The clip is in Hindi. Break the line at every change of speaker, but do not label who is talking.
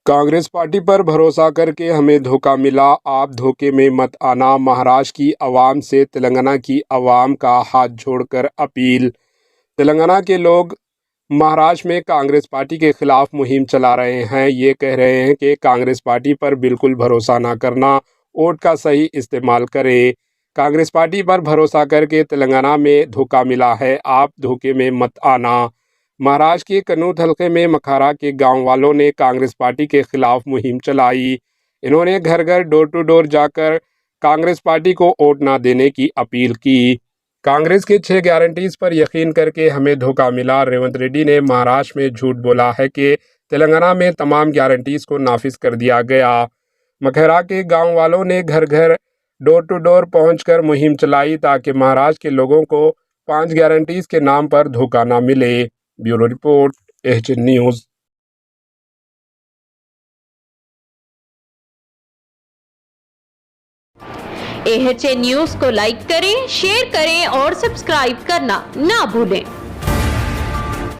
कांग्रेस पार्टी पर भरोसा करके हमें धोखा मिला, आप धोखे में मत आना। महाराष्ट्र की आवाम से तेलंगाना की आवाम का हाथ जोड़कर अपील। तेलंगाना के लोग महाराष्ट्र में कांग्रेस पार्टी के खिलाफ मुहिम चला रहे हैं। ये कह रहे हैं कि कांग्रेस पार्टी पर बिल्कुल भरोसा ना करना, वोट का सही इस्तेमाल करें। कांग्रेस पार्टी पर भरोसा करके तेलंगाना में धोखा मिला है, आप धोखे में मत आना। महाराष्ट्र के कन्नूर हल्के में मखारा के गांव वालों ने कांग्रेस पार्टी के खिलाफ मुहिम चलाई। इन्होंने घर घर डोर टू डोर जाकर कांग्रेस पार्टी को वोट ना देने की अपील की। कांग्रेस के 6 गारंटीज पर यकीन करके हमें धोखा मिला। रेवंत रेड्डी ने महाराष्ट्र में झूठ बोला है कि तेलंगाना में तमाम गारंटीज को नाफिज कर दिया गया। मखरा के गांव वालों ने घर घर डोर टू डोर पहुंचकर मुहिम चलाई ताकि महाराष्ट्र के लोगों को 5 गारंटीज के नाम पर धोखा ना मिले। Bureau report, HN news.
HN news को लाइक करें, शेयर करें और सब्सक्राइब करना ना भूलें।